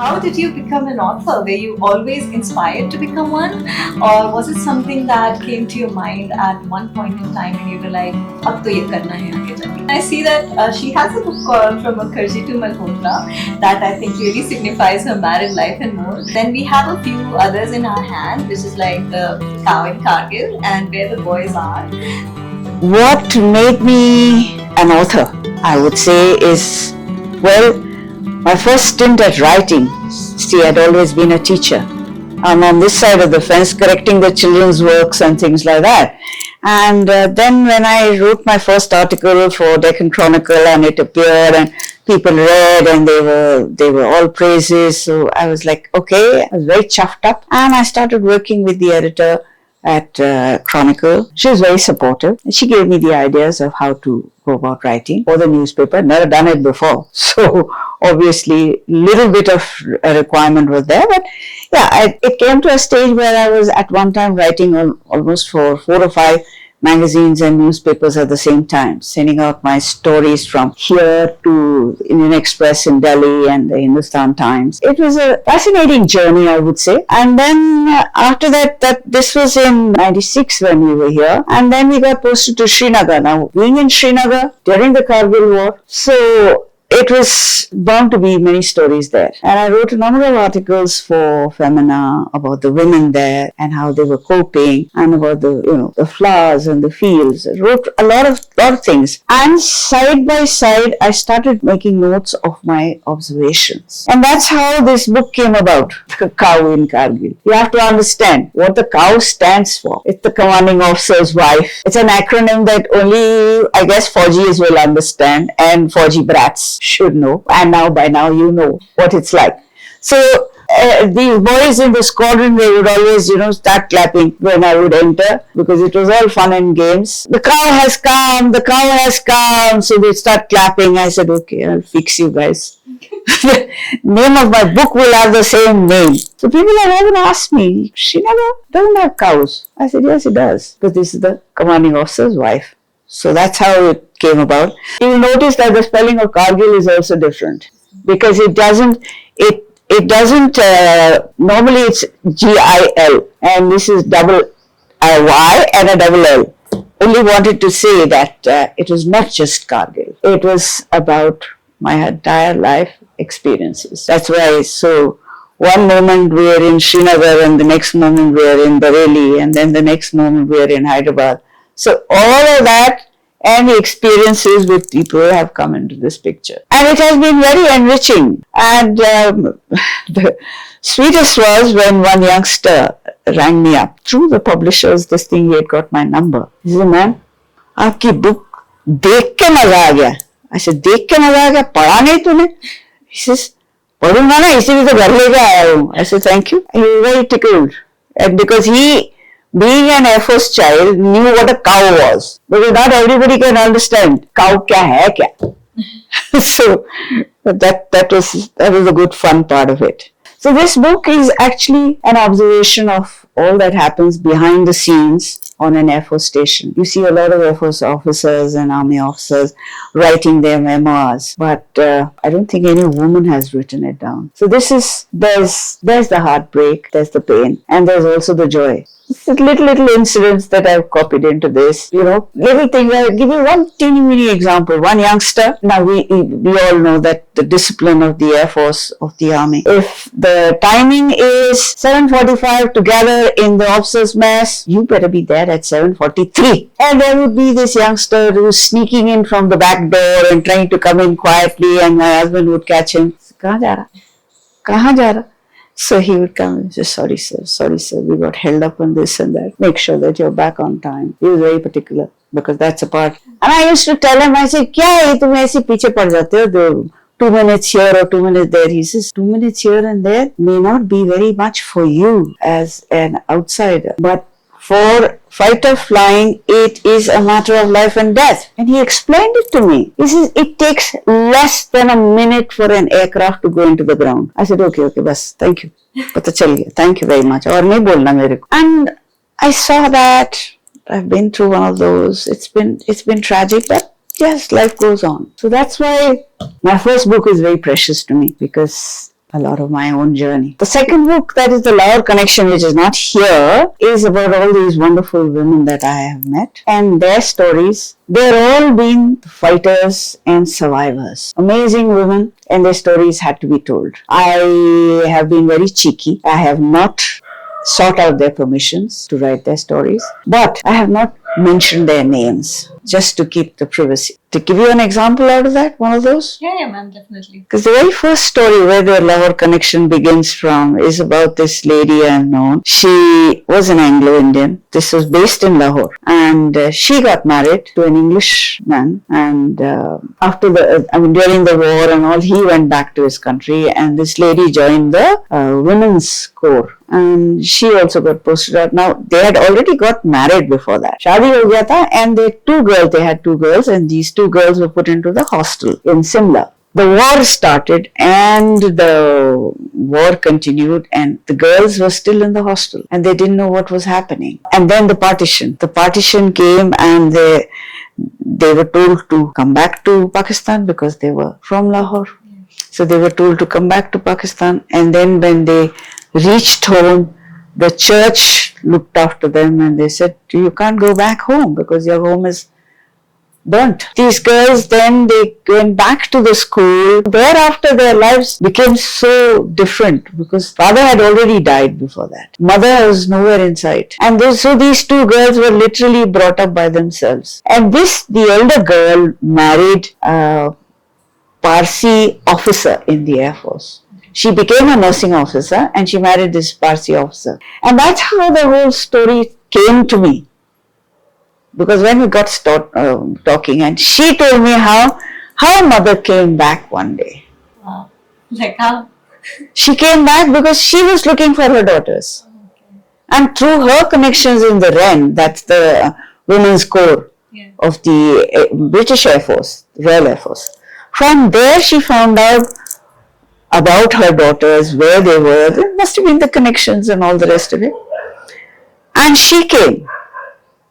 How did you become an author? Were you always inspired to become one? Or was it something that came to your mind at one point in time and you were like, ab to ye karna hai aage jaake? I see that she has a book called From Mukherjee to Malhotra that I think really signifies her married life and more. Then we have a few others in our hand, which is like the Cow in Kargil and Where the Boys Are. What made me an author, I would say, is, well, my first stint at writing. See, I'd always been a teacher. I'm on this side of the fence correcting the children's works and things like that. And then when I wrote my first article for Deccan Chronicle and it appeared and people read and they were all praises. So I was like, okay, I was very chuffed up. And I started working with the editor at Chronicle. She was very supportive. And she gave me the ideas of how to go about writing for the newspaper. Never done it before. So obviously, little bit of a requirement was there. But yeah, it came to a stage where I was at one time writing almost for 4 or 5 magazines and newspapers at the same time, sending out my stories from here to Indian Express in Delhi and the Hindustan Times. It was a fascinating journey, I would say. And then after that this was in 96 when we were here. And then we got posted to Srinagar. Now, being in Srinagar during the Kargil War, so it was bound to be many stories there. And I wrote a number of articles for Femina about the women there and how they were coping and about the flowers and the fields. I wrote a lot of things. And side by side, I started making notes of my observations. And that's how this book came about, The Cow in Kargil. You have to understand what the cow stands for. It's the commanding officer's wife. It's an acronym that only, I guess, Faujis will understand and Fauji brats should know, and now by now you know what it's like. So these boys in the squadron, they would always start clapping when I would enter because it was all fun and games. The cow has come, the cow has come, so they start clapping. I said, okay, I'll fix you guys. The name of my book will have the same name. So people have often asked me, Srinagar doesn't have cows. I said, yes, it does, but this is the commanding officer's wife. So that's how it came about. You will notice that the spelling of Kargil is also different because it doesn't, normally it's G-I-L and this is double Y and a double L. Only wanted to say that it was not just Kargil. It was about my entire life experiences. That's why, so one moment we are in Srinagar and the next moment we are in Bareilly and then the next moment we are in Hyderabad. So all of that and the experiences with people have come into this picture. And it has been very enriching. And the sweetest was when one youngster rang me up. Through the publishers, this thing, he had got my number. He said, ma'am, aapki book dekh ke maza aa gaya. I said, dekh ke maza aa gaya? Padha nahi tune? He says, padhunga na, isliye to ghar le ke aaya hu. I said, thank you. He was very tickled. And because he, being an Air Force child, knew what a cow was. Because not everybody can understand cow kya hai kya. So that was a good fun part of it. So this book is actually an observation of all that happens behind the scenes on an Air Force station. You see a lot of Air Force officers and Army officers writing their memoirs, but I don't think any woman has written it down. So there's the heartbreak, there's the pain, and there's also the joy. Little incidents that I've copied into this, little things. I'll give you one teeny example. One youngster, now we all know that the discipline of the Air Force, of the Army. If the timing is 7:45 to gather in the officers' mess, you better be there at 7:43. And there would be this youngster who's sneaking in from the back door and trying to come in quietly, and my husband would catch him. Kahan ja raha? Kahan ja raha? So he would come and say, sorry sir, we got held up on this and that. Make sure that you're back on time. He was very particular because that's a part. And I used to tell him, I said, kya hai, tum aise piche pad jate ho, 2 minutes here or 2 minutes there. He says, 2 minutes here and there may not be very much for you as an outsider. But for fighter flying, it is a matter of life and death. And he explained it to me. He says, it takes less than a minute for an aircraft to go into the ground. I said, okay, bas, thank you. Pata chal gaya. Thank you very much. Aur nahi bolna mere ko. And I saw that. I've been through one of those. It's been tragic, but yes, life goes on. So that's why my first book is very precious to me, because a lot of my own journey. The second book, that is The Lahore Connection, which is not here, is about all these wonderful women that I have met and their stories. They're all been fighters and survivors. Amazing women, and their stories had to be told. I have been very cheeky. I have not sought out their permissions to write their stories, but I have not mentioned their names just to keep the privacy. To give you an example out of that, one of those? Yeah, ma'am, definitely. Because the very first story where the Lahore Connection begins from is about this lady I've known. She was an Anglo-Indian. This was based in Lahore. And she got married to an English man. And during the war and all, he went back to his country. And this lady joined the women's corps. And she also got posted out. Now, they had already got married before that. Shadi ho gaya tha, and they had two girls, and these two girls were put into the hostel in Simla. The war started and the war continued, and the girls were still in the hostel and they didn't know what was happening. And then the partition came, and they were told to come back to Pakistan because they were from Lahore. So they were told to come back to Pakistan, and then when they reached home, the church looked after them and they said, you can't go back home because your home is burnt. These girls, then they went back to the school. Thereafter their lives became so different because father had already died before that. Mother was nowhere in sight. And so these two girls were literally brought up by themselves. And the elder girl married a Parsi officer in the Air Force. She became a nursing officer and she married this Parsi officer. And that's how the whole story came to me. Because when we got talking, and she told me how her mother came back one day. Wow. Like how? She came back because she was looking for her daughters. Okay. And through her connections in the REN, that's the Women's Corps of the British Air Force, Royal Air Force. From there she found out about her daughters, where they were. There must have been the connections and all the rest of it. And she came.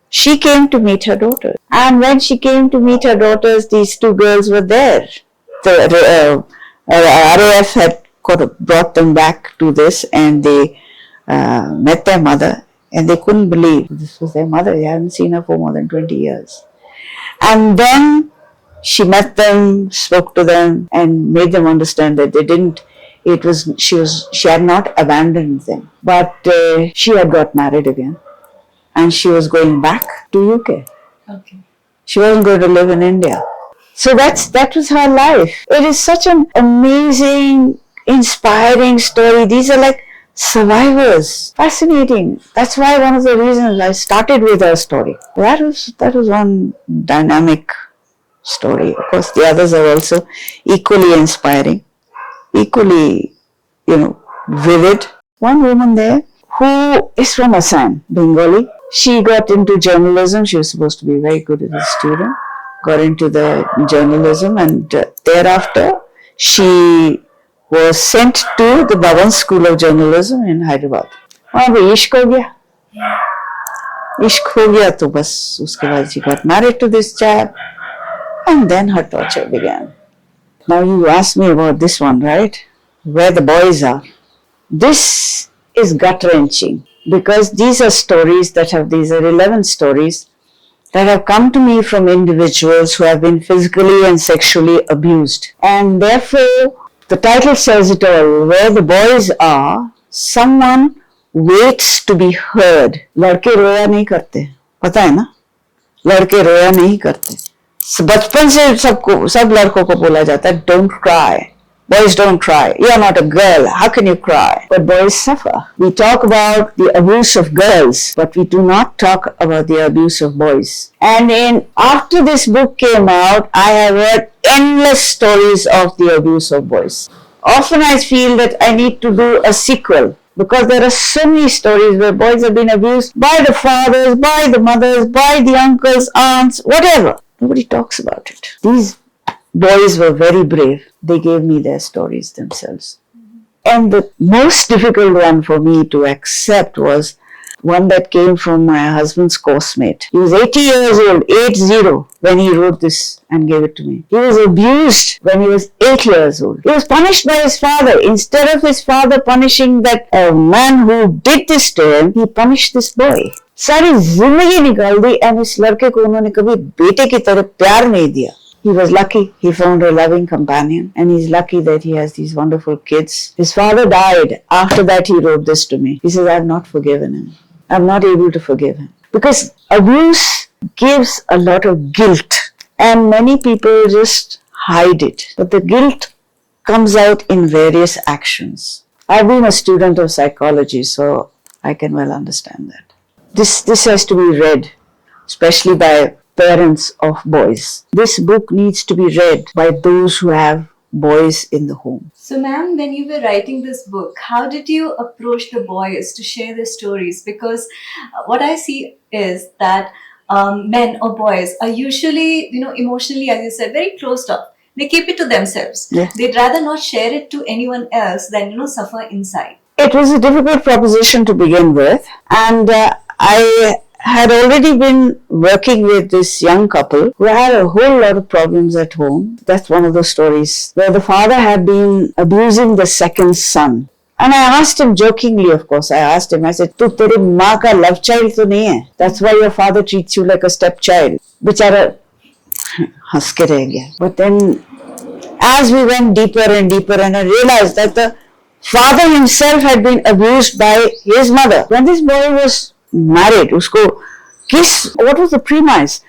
She came to meet her daughters. And when she came to meet her daughters, these two girls were there. The RAF had brought them back to this, and they met their mother, and they couldn't believe this was their mother. They hadn't seen her for more than 20 years. And then she met them, spoke to them, and made them understand that she had not abandoned them, but she had got married again. And she was going back to UK. Okay. She wasn't going to live in India. So that was her life. It is such an amazing, inspiring story. These are like survivors. Fascinating. That's why one of the reasons I started with her story. That was one dynamic story. Of course, the others are also equally inspiring, equally, vivid. One woman there who is from Assam, Bengali. She got into journalism. She was supposed to be very good as a student. Got into the journalism, and thereafter she was sent to the Bhavan School of Journalism in Hyderabad. वहाँ पे इश्क हो गया. इश्क हो गया तो बस उसके बाद she got married to this chap, and then her torture began. Now you asked me about this one, right? Where the boys are. This is gut-wrenching. Because these are stories these are 11 stories that have come to me from individuals who have been physically and sexually abused. And therefore, the title says it all. Where the boys are, someone waits to be heard. लड़के रोया नहीं करते, पता है ना? लड़के रोया नहीं करते. बचपन से सब लड़कों को बोला जाता है, don't cry. Boys don't cry. You're not a girl. How can you cry? But boys suffer. We talk about the abuse of girls, but we do not talk about the abuse of boys. And after this book came out, I have heard endless stories of the abuse of boys. Often I feel that I need to do a sequel, because there are so many stories where boys have been abused by the fathers, by the mothers, by the uncles, aunts, whatever. Nobody talks about it. These boys were very brave. They gave me their stories themselves. And the most difficult one for me to accept was one that came from my husband's course mate. He was 80 years old, 80, when he wrote this and gave it to me. He was abused when he was 8 years old. He was punished by his father. Instead of his father punishing that man who did this to him, he punished this boy. सारी जिंदगी निकाल दी and इस लड़के को उन्होंने कभी बेटे की तरह प्यार नहीं दिया. He was lucky. He found a loving companion and he's lucky that he has these wonderful kids. His father died. After that he wrote this to me. He says, I have not forgiven him. I'm not able to forgive him. Because abuse gives a lot of guilt and many people just hide it. But the guilt comes out in various actions. I've been a student of psychology, so I can well understand that. This has to be read, especially by parents of boys. This book needs to be read by those who have boys in the home. So ma'am, when you were writing this book, how did you approach the boys to share their stories? Because what I see is that men or boys are usually, emotionally, as you said, very closed up. They keep it to themselves. Yeah. They'd rather not share it to anyone else than, suffer inside. It was a difficult proposition to begin with, and I had already been working with this young couple who had a whole lot of problems at home. That's one of the stories where the father had been abusing the second son. And I asked him jokingly, of course, I said, "Tu tere maa ka love child to nahi hai. That's why your father treats you like a stepchild." Bichara has ke reh gaya. But then as we went deeper and deeper, and I realized that the father himself had been abused by his mother. When this boy was married, what was the premise?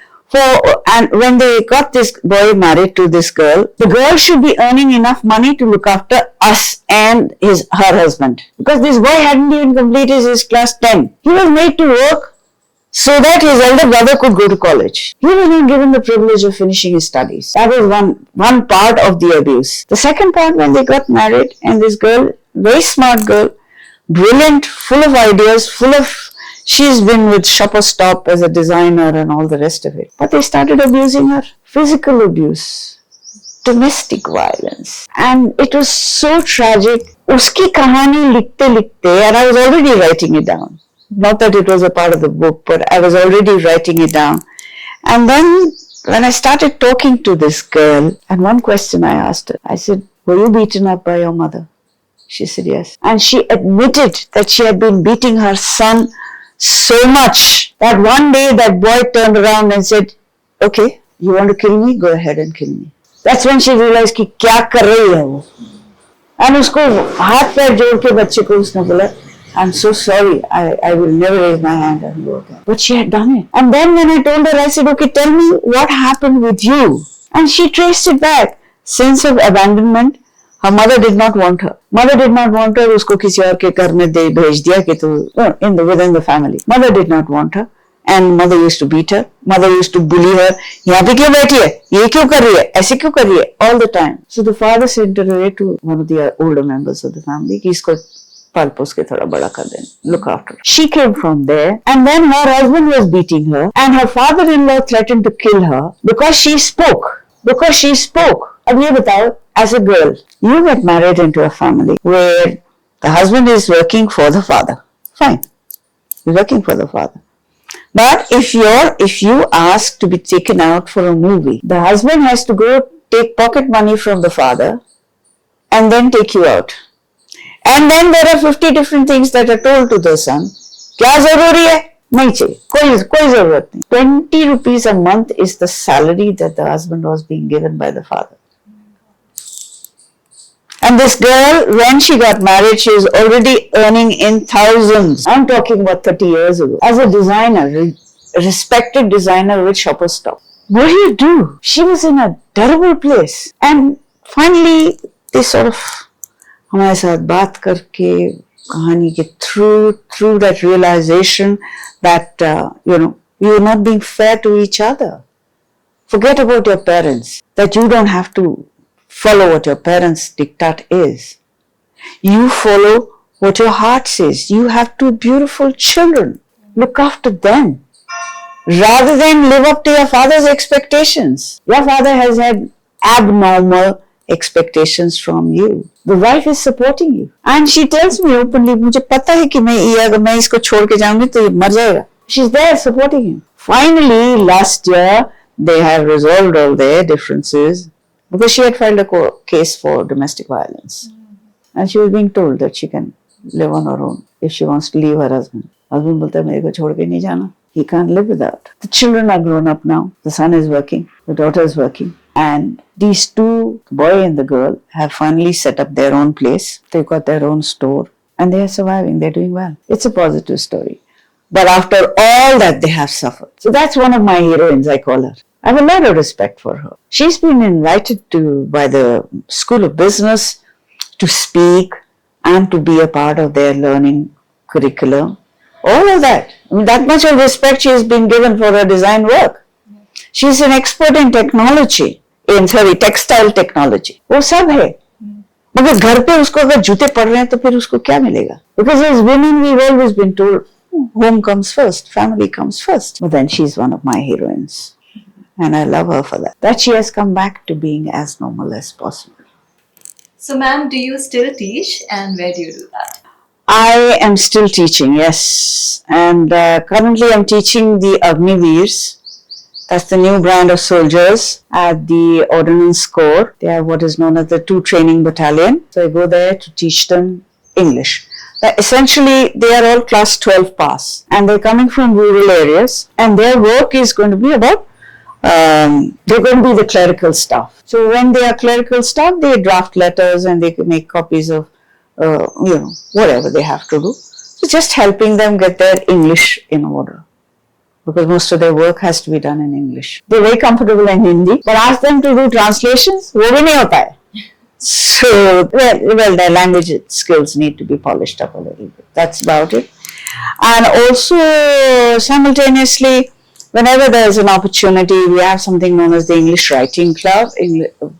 And when they got this boy married to this girl, the girl should be earning enough money to look after us and her husband. Because this boy hadn't even completed his class 10. He was made to work so that his elder brother could go to college. He was not given the privilege of finishing his studies. That was one part of the abuse. The second part, when they got married, and this girl, very smart girl, brilliant, full of ideas, she's been with Shopper Stop as a designer and all the rest of it. But they started abusing her. Physical abuse, domestic violence. And it was so tragic. Uski kahani likhte, and I was already writing it down. Not that it was a part of the book, but I was already writing it down. And then when I started talking to this girl, and one question I asked her, I said, "Were you beaten up by your mother?" She said, "Yes." And she admitted that she had been beating her son so much that one day that boy turned around and said, "Okay, you want to kill me? Go ahead and kill me." That's when she realized कि क्या कर रही है वो. And उसको हाथ पैर जोड़ के बच्चे को उसने बोला, "I'm so sorry, I will never raise my hand and go again." But she had done it. And then when I told her, I said, "Okay, tell me what happened with you." And she traced it back. Sense of abandonment. Her mother did not want her. Mother did not want her. उसको किसी और के घर में भेज दिया कि तो within the family. Mother did not want her, and mother used to beat her. Mother used to bully her. यहाँ पे क्यों बैठी है? ये क्यों कर रही है? ऐसे क्यों कर रही है? All the time. So the father sent her away to one of the older members of the family कि इसको पाल पोस के थोड़ा बड़ा कर देना. Look after her. She came from there, and then her husband was beating her, and her father-in-law threatened to kill her because she spoke. अब ये बताओ, as a girl, you get married into a family where the husband is working for the father. Fine. He's working for the father. But if you ask to be taken out for a movie, the husband has to go take pocket money from the father and then take you out. And then there are 50 different things that are told to the son. क्या जरूरी है? नहीं चाहिए. कोई जरूरत नहीं. 20 rupees a month is the salary that the husband was being given by the father. And this girl, when she got married, she was already earning in thousands. I'm talking about 30 years ago. As a designer, a respected designer with Shopper Stop. What do you do? She was in a terrible place. And finally, they sort of हमारे साथ बात करके कहानी के through that realization that you're not being fair to each other. Forget about your parents. That you don't have to follow what your parents' diktat is. You follow what your heart says. You have two beautiful children. Look after them. Rather than live up to your father's expectations. Your father has had abnormal expectations from you. The wife is supporting you. And she tells me openly, मुझे पता है कि अगर मैं इसको छोड़ के जाऊंगी तो ये मर जाएगा. She's there supporting him. Finally, last year, they have resolved all their differences because she had filed a case for domestic violence. And she was being told that she can live on her own if she wants to leave her husband. Husband बोलता है मेरे को छोड़ के नहीं जाना. He can't live without. The children are grown up now. The son is working. The daughter is working. And these two, the boy and the girl, have finally set up their own place. They've got their own store. And they are surviving. They're doing well. It's a positive story. But after all that, they have suffered. So that's one of my heroines, I call her. I have a lot of respect for her. She's been invited by the School of Business to speak and to be a part of their learning curriculum. All of that. I mean, that much of respect she has been given for her design work. She's an expert in technology, textile technology. वो सब है. मगर घर पे उसको अगर जूते पड़ रहे हैं तो फिर उसको क्या मिलेगा? Because as women we've always been told home comes first, family comes first. But then she's one of my heroines. And I love her for that. That she has come back to being as normal as possible. So ma'am, do you still teach and where do you do that? I am still teaching, yes. And currently I'm teaching the Agniveers. That's the new brand of soldiers at the Ordnance Corps. They are what is known as the 2 Training Battalion. So I go there to teach them English. Essentially, they are all class 12 pass. And they're coming from rural areas. And their work is going to be about, they're going to be the clerical staff. So when they are clerical staff, they draft letters and they can make copies of whatever they have to do. So just helping them get their English in order. Because most of their work has to be done in English. They're very comfortable in Hindi, but ask them to do translations, वो भी नहीं होता है. So, well, their language skills need to be polished up a little bit. That's about it. And also, simultaneously, whenever there's an opportunity, we have something known as the English Writing Club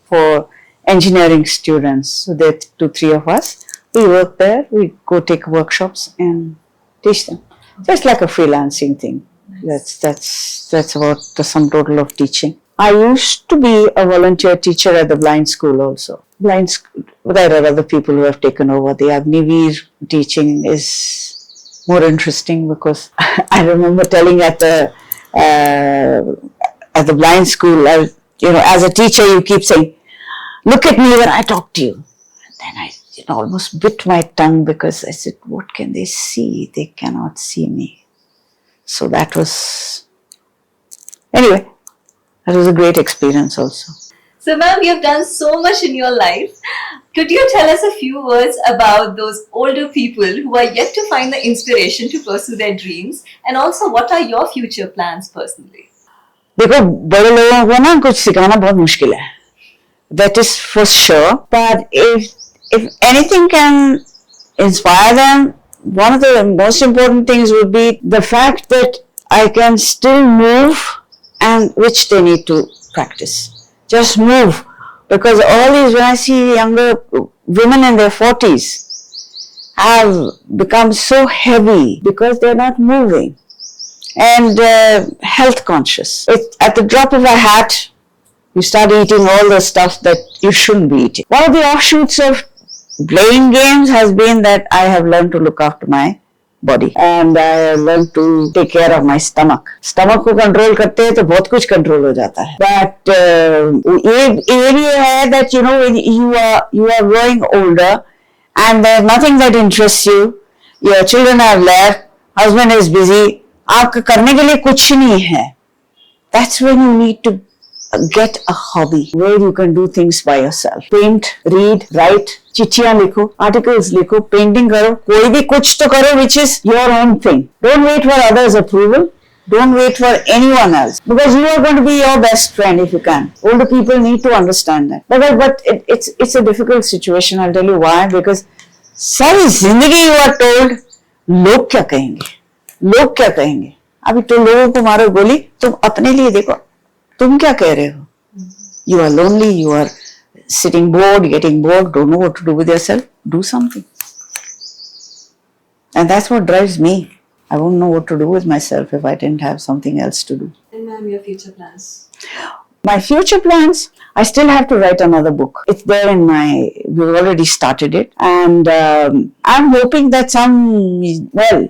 for engineering students. So there are 2-3 of us. We work there, we go take workshops and teach them. Just like a freelancing thing. That's about the sum total of teaching. I used to be a volunteer teacher at the blind school also. Blind school, there are other people who have taken over. The Agniveer teaching is more interesting because I remember telling at the blind school, as a teacher you keep saying, look at me when I talk to you. And then I almost bit my tongue because I said, what can they see? They cannot see me. So that was, anyway, that was a great experience also. So ma'am, you have done so much in your life. Could you tell us a few words about those older people who are yet to find the inspiration to pursue their dreams? And also, what are your future plans personally? देखो बड़े लोगों को ना कुछ सिखाना बहुत मुश्किल है. That is for sure. But if anything can inspire them, one of the most important things would be the fact that I can still move, and which they need to practice. Just move, because all these, when I see younger women in their 40s have become so heavy because they're not moving and health conscious. At the drop of a hat, you start eating all the stuff that you shouldn't be eating. One of the offshoots of playing games has been that I have learned to look after my body and I have learned to take care of my stomach. Stomach को control करते हैं तो बहुत कुछ control हो जाता है. But ये भी है that when you are growing older and there's nothing that interests you, your children have left, husband is busy, आपका करने के लिए कुछ नहीं है. That's when you need to get a hobby where you can do things by yourself. Paint, read, write, चिट्ठियां लिखो, articles लिखो, painting करो, कोई भी कुछ तो करो which is your own thing. Don't wait for others' approval. Don't wait for anyone else, because you are going to be your best friend if you can. Older people need to understand that. But it's a difficult situation. I'll tell you why. Because सारी जिंदगी you are told लोग क्या कहेंगे, लोग क्या कहेंगे. अभी तो लोगों को मारो गोली, तुम अपने लिए देखो, तुम क्या कह रहे हो? You are lonely, you are sitting bored, getting bored, don't know what to do with yourself. Do something. And that's what drives me. I wouldn't know what to do with myself if I didn't have something else to do. And ma'am, your future plans? My future plans, I still have to write another book. It's there in we've already started it. And I'm hoping that some,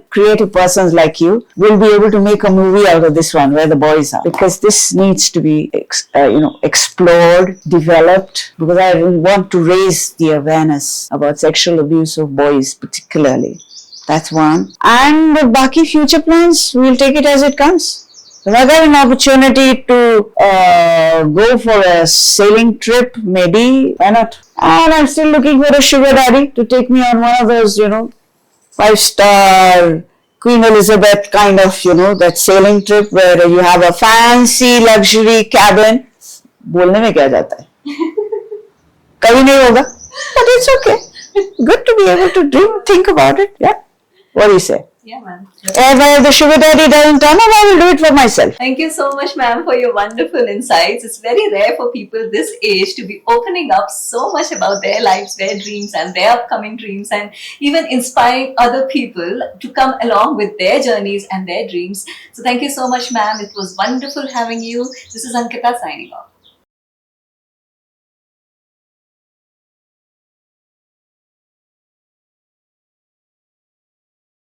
creative persons like you will be able to make a movie out of this one, where the boys are. Because this needs to be, explored, developed, because I want to raise the awareness about sexual abuse of boys particularly. That's one. And the Baki future plans, we'll take it as it comes. If I got an opportunity to go for a sailing trip, maybe, why not? And I'm still looking for a sugar daddy to take me on one of those, 5-star Queen Elizabeth kind of, that sailing trip where you have a fancy luxury cabin. बोलने में क्या जाता है? कभी नहीं होगा. But it's okay. Good to be able to think about it. Yeah. What do you say? Yeah, ma'am. If the sugar daddy doesn't come, I will do it for myself. Thank you so much, ma'am, for your wonderful insights. It's very rare for people this age to be opening up so much about their lives, their dreams, and their upcoming dreams, and even inspiring other people to come along with their journeys and their dreams. So thank you so much, ma'am. It was wonderful having you. This is Ankita signing off.